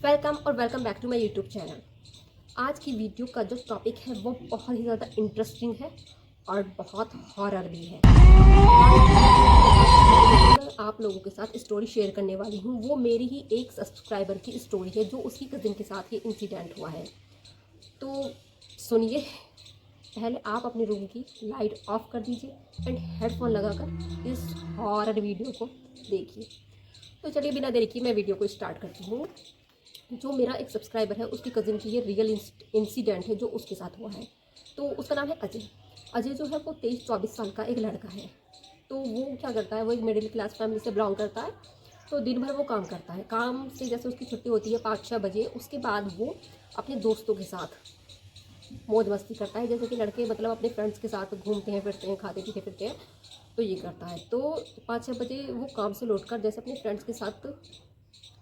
Welcome और welcome back to my YouTube channel. आज की वीडियो का जो टॉपिक है वो बहुत ही ज़्यादा इंटरेस्टिंग है और बहुत हॉरर भी है। आप लोगों के साथ स्टोरी शेयर करने वाली हूँ। वो मेरी ही एक सब्सक्राइबर की स्टोरी है जो उसकी कज़िन के साथ ये इंसिडेंट हुआ है। तो सुनिए, पहले आप अपने रूम की लाइट ऑफ कर दीजिए एंड हेडफोन लगाकर इस हॉरर वीडियो को देखिए। तो चलिए बिना देरी की मैं वीडियो को स्टार्ट करती हूँ। जो मेरा एक सब्सक्राइबर है उसकी कज़िन की ये रियल इंसिडेंट है जो उसके साथ हुआ है। तो उसका नाम है अजय। अजय जो है वो 23-24 साल का एक लड़का है। तो वो क्या करता है, वो एक मिडिल क्लास फैमिली से बिलोंग करता है। तो दिन भर वो काम करता है। काम से जैसे उसकी छुट्टी होती है 5-6 बजे, उसके बाद वो अपने दोस्तों के साथ मौज मस्ती करता है। जैसे कि लड़के मतलब अपने फ्रेंड्स के साथ घूमते हैं फिरते हैं, खाते पीते फिरते हैं, तो ये करता है। तो 5-6 बजे वो काम से लौटकर जैसे अपने फ्रेंड्स के साथ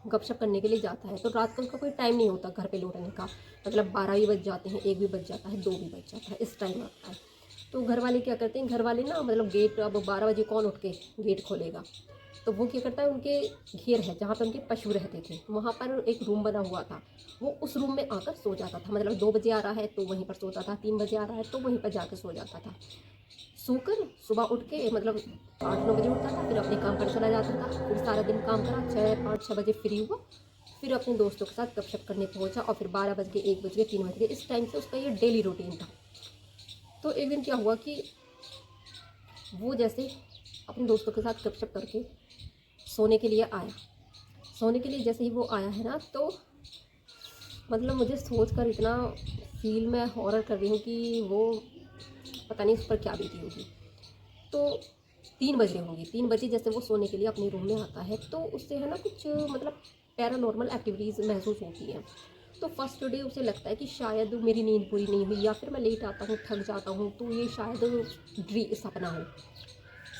गपशप करने के लिए जाता है। तो रात को उसका कोई टाइम नहीं होता घर पे लौटने का, मतलब 12 भी बज जाते हैं, 1 भी बज जाता है, 2 भी बज जाता है, इस टाइम आता है। तो घर वाले क्या करते हैं, घर वाले ना मतलब गेट, अब 12 बजे कौन उठ के गेट खोलेगा, तो वो क्या करता है, उनके घेर है जहाँ पर उनके पशु रहते थे, वहाँ पर एक रूम बना हुआ था। वो उस रूम में आकर सो जाता था। मतलब 2 बजे आ रहा है तो वहीं पर सोता था, 3 बजे आ रहा है तो वहीं पर जाकर सो जाता था। सोकर सुबह उठ के मतलब 8-9 बजे उठता था, फिर अपने काम पर चला जाता था। फिर सारा दिन काम करा, 5-6 बजे फ्री हुआ, फिर अपने दोस्तों के साथ गपशप करने पहुंचा और फिर 12 बज गए, 1 बज गए, 3 बज गए, इस टाइम से उसका ये डेली रूटीन था। तो एक दिन क्या हुआ कि वो जैसे अपने दोस्तों के साथ गपशप करके सोने के लिए आया। सोने के लिए जैसे ही वो आया है ना, तो मतलब मुझे सोच कर इतना फील मैं हॉरर कर रही हूँ कि वो पता नहीं उस पर क्या बीती होगी। तो 3 बज रहे होंगे, 3 बजे जैसे वो सोने के लिए अपने रूम में आता है, तो उससे है ना कुछ मतलब पैरानॉर्मल एक्टिविटीज़ महसूस होती हैं। तो फर्स्ट डे उसे लगता है कि शायद मेरी नींद पूरी नहीं हुई, या फिर मैं लेट आता हूँ, थक जाता हूँ, तो ये शायद सपना हो।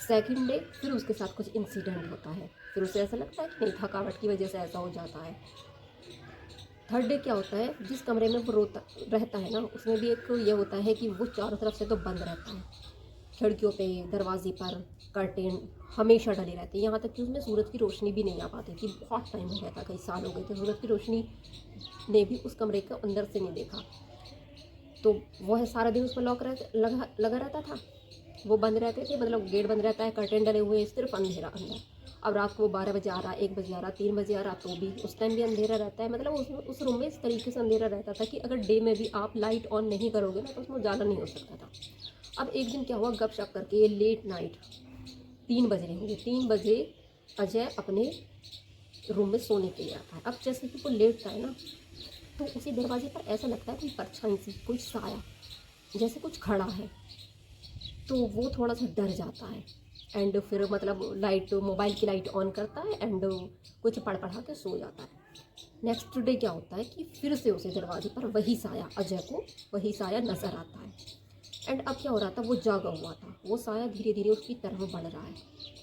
सेकंड डे फिर उसके साथ कुछ इंसिडेंट होता है, फिर उसे ऐसा लगता है कि नहीं, थकावट की वजह से ऐसा हो जाता है। थर्ड डे क्या होता है, जिस कमरे में वो रोता रहता है ना, उसमें भी एक ये होता है कि वो चारों तरफ से तो बंद रहता है। खिड़कियों पे, दरवाजे पर कर्टेन हमेशा डले रहते हैं, यहाँ तक कि उसमें सूरज की रोशनी भी नहीं आ पाती थी। बहुत टाइम हो गया था, कई साल हो गए थे, सूरज की रोशनी ने भी उस कमरे के अंदर से नहीं देखा। तो वो है सारा दिन उसमें लगा रहता था। वो बंद रहते थे, मतलब गेट बंद रहता है, कर्टेन डले हुए, सिर्फ अंधेरा अंदर। अब रात को वो 12 बजे आ रहा, 1 बजे आ रहा, 3 बजे आ रहा, तो भी उस टाइम भी अंधेरा रहता है। मतलब उस रूम में इस तरीके से अंधेरा रहता था कि अगर डे में भी आप लाइट ऑन नहीं करोगे ना, तो उसमें उजाला नहीं हो सकता था। अब एक दिन क्या हुआ, गपशप करके ये लेट नाइट 3 बज रहे होंगे, 3 बजे अजय अपने रूम में सोने के लिए आता है। अब जैसे कि वो लेटता है ना, तो उसी दरवाजे पर ऐसा लगता है कोई परछाई सी, कोई साया जैसे कुछ खड़ा है। तो वो थोड़ा सा डर जाता है एंड फिर मतलब लाइट, मोबाइल की लाइट ऑन करता है एंड कुछ पढ़ पढ़ा के सो जाता है। नेक्स्ट डे क्या होता है कि फिर से उसे दरवाजे पर वही साया, अजय को वही साया नज़र आता है। एंड अब क्या हो रहा था, वो जागा हुआ था, वो साया धीरे धीरे उसकी तरफ बढ़ रहा है।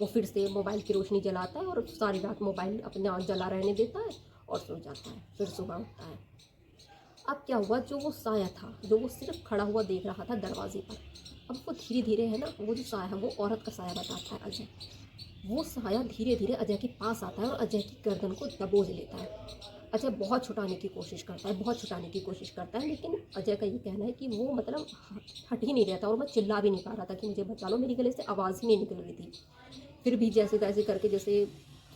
वो फिर से मोबाइल की रोशनी जलाता है और सारी रात मोबाइल अपना जला रहने देता है और सो जाता है। फिर सुबह उठता है। अब क्या हुआ, जो वो साया था, जो वो सिर्फ खड़ा हुआ देख रहा था दरवाजे पर, अब वो धीरे धीरे है ना, वो जो साया है वो औरत का साया बताता है अजय। वो साया धीरे धीरे अजय के पास आता है और अजय की गर्दन को दबोच लेता है। अजय बहुत छुटाने की कोशिश करता है, बहुत छुटाने की कोशिश करता है, लेकिन अजय का ये कहना है कि वो मतलब हट ही नहीं रहता, और मैं चिल्ला भी नहीं पा रहा था कि मुझे बचा लो, मेरी गले से आवाज़ ही नहीं निकल रही थी। फिर भी जैसे तैसे करके, जैसे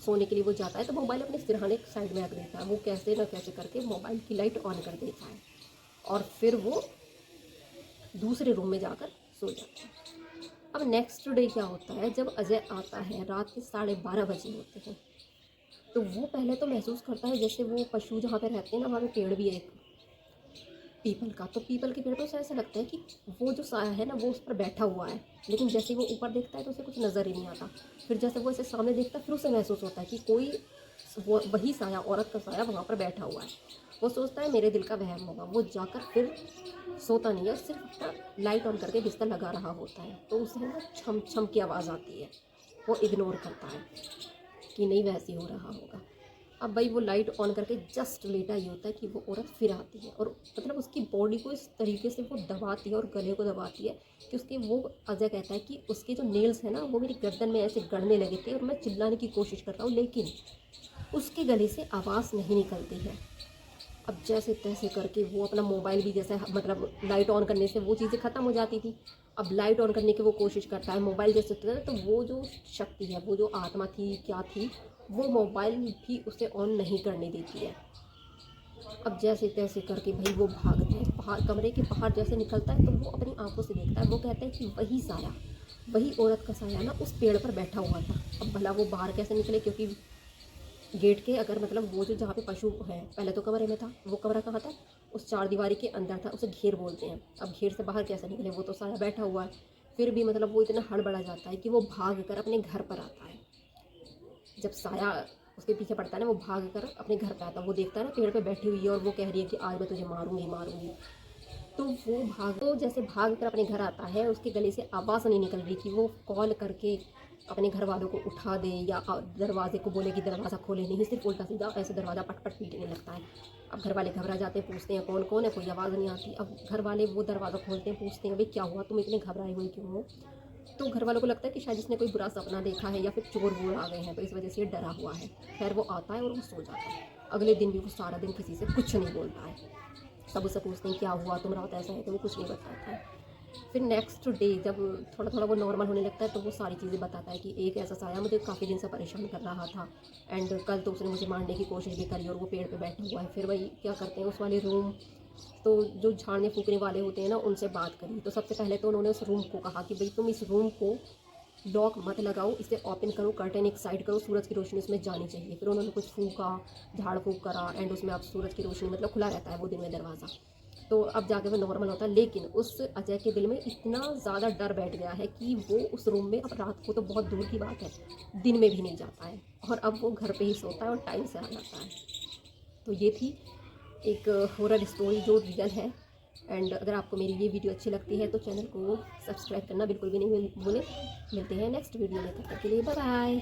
सोने के लिए वो जाता है, तो मोबाइल अपने सिरहाने साइड में रख देता है। वो कैसे ना कैसे करके मोबाइल की लाइट ऑन कर देता है और फिर वो दूसरे रूम में जाकर सो जाता है। अब नेक्स्ट डे क्या होता है, जब अजय आता है, रात के 12:30 बजे होते हैं, तो वो पहले तो महसूस करता है जैसे वो पशु जहाँ पे रहते हैं ना, वहाँ पे पेड़ भी है एक पीपल का, तो पीपल के पेड़ पर उसे ऐसा लगता है कि वो जो साया है ना वो उस पर बैठा हुआ है। लेकिन जैसे ही वो ऊपर देखता है तो उसे कुछ नज़र ही नहीं आता। फिर जैसे वो ऐसे सामने देखता है, फिर उसे महसूस होता है कि कोई वो वही साया, औरत का साया वहाँ पर बैठा हुआ है। वो सोचता है मेरे दिल का वहम होगा। वो जाकर फिर सोता नहीं है, सिर्फ अपना लाइट ऑन करके बिस्तर लगा रहा होता है। तो उसे ना छम छम की आवाज़ आती है। वो इग्नोर करता है कि नहीं, वैसे ही हो रहा होगा। अब भाई वो लाइट ऑन करके जस्ट लेटा ही होता है कि वो औरत फिर आती है, और मतलब उसकी बॉडी को इस तरीके से वो दबाती है और गले को दबाती है कि उसके वो, अजय कहता है कि उसके जो नेल्स हैं ना वो मेरी गर्दन में ऐसे गड़ने लगे थे, और मैं चिल्लाने की कोशिश कर रहा हूँ लेकिन उसके गले से आवाज़ नहीं निकलती है। अब जैसे तैसे करके वो अपना मोबाइल भी जैसे मतलब लाइट ऑन करने से वो चीज़ें ख़त्म हो जाती थी, अब लाइट ऑन करने की वो कोशिश करता है, मोबाइल जैसे होता है, तो वो जो शक्ति है, वो जो आत्मा थी क्या थी, वो मोबाइल भी उसे ऑन नहीं करने देती है। अब जैसे तैसे करके भाई वो भागता है, बाहर कमरे के बाहर जैसे निकलता है तो वो अपनी आंखों से देखता है, वो कहता है कि वही साया, वही औरत का साया ना उस पेड़ पर बैठा हुआ था। अब भला वो बाहर कैसे निकले, क्योंकि गेट के अगर मतलब वो जो जहाँ पे पशु है पहले तो कमरे में था, वो कमरा कहाँ था, उस चार दीवारी के अंदर था, उसे घेर बोलते हैं। अब घेर से बाहर कैसे निकले, वो तो साया बैठा हुआ है। फिर भी मतलब वो इतना हड़बड़ा जाता है कि वो भाग कर अपने घर पर आता है। जब साया उसके पीछे पड़ता है ना, वो भाग कर अपने घर पे आता है, वो देखता है ना पेड़ पे बैठी हुई है और वो कह रही है कि आज मैं तुझे मारूंगी मारूंगी। तो वो जैसे भाग कर अपने घर आता है, उसके गले से आवाज़ नहीं निकल रही कि वो कॉल करके अपने घर वालों को उठा दे या दरवाजे को बोले कि दरवाज़ा खोले, नहीं सिर्फ उल्टा सीधा ऐसे दरवाज़ा पट पट पीटने लगता है। अब घर वाले घबरा जाते हैं, पूछते हैं कौन कौन है, कोई आवाज़ नहीं आती। अब घर वाले वो दरवाज़ा खोलते हैं, पूछते हैं भाई क्या हुआ, तुम इतने घबराए हुए क्यों हो। तो घर वालों को लगता है कि शायद इसने कोई बुरा सपना देखा है या फिर चोर वोर आ गए हैं, तो इस वजह से ये डरा हुआ है। खैर वो आता है और वो सो जाता है। अगले दिन भी वो सारा दिन किसी से कुछ नहीं बोलता है। सब उससे पूछते हैं क्या हुआ, तुम रात ऐसा है, तो वो कुछ नहीं बताता है। फिर नेक्स्ट डे जब थोड़ा थोड़ा वो नॉर्मल होने लगता है तो वो सारी चीज़ें बताता है कि एक ऐसा साया मुझे काफ़ी दिन से परेशान कर रहा था, एंड कल तो उसने मुझे मारने की कोशिश भी करी और वो पेड़ पे बैठा हुआ है। फिर वही क्या करते हैं उस वाले रूम, तो जो झाड़ने फूकने वाले होते हैं ना उनसे बात करी। तो सबसे पहले तो उन्होंने उस रूम को कहा कि भाई तुम इस रूम को लॉक मत लगाओ, इसे ओपन करो, कर्टन एक साइड करो, सूरज की रोशनी उसमें जानी चाहिए। फिर उन्होंने कुछ फूका, झाड़ फूक करा, एंड उसमें अब सूरज की रोशनी मतलब खुला रहता है वो दिन में दरवाज़ा, तो अब जाके वो नॉर्मल होता है। लेकिन उस अजय के दिल में इतना ज़्यादा डर बैठ गया है कि वो उस रूम में अब रात को तो बहुत दूर की बात है, दिन में भी नहीं जाता है, और अब वो घर पे ही सोता है और टाइम से आ जाता है। तो ये थी एक हॉरर स्टोरी जो रियल है। एंड अगर आपको मेरी ये वीडियो अच्छी लगती है तो चैनल को सब्सक्राइब करना बिल्कुल भी नहीं भूलें। मिलते हैं नेक्स्ट वीडियो में, तब तक के लिए बाय बाय।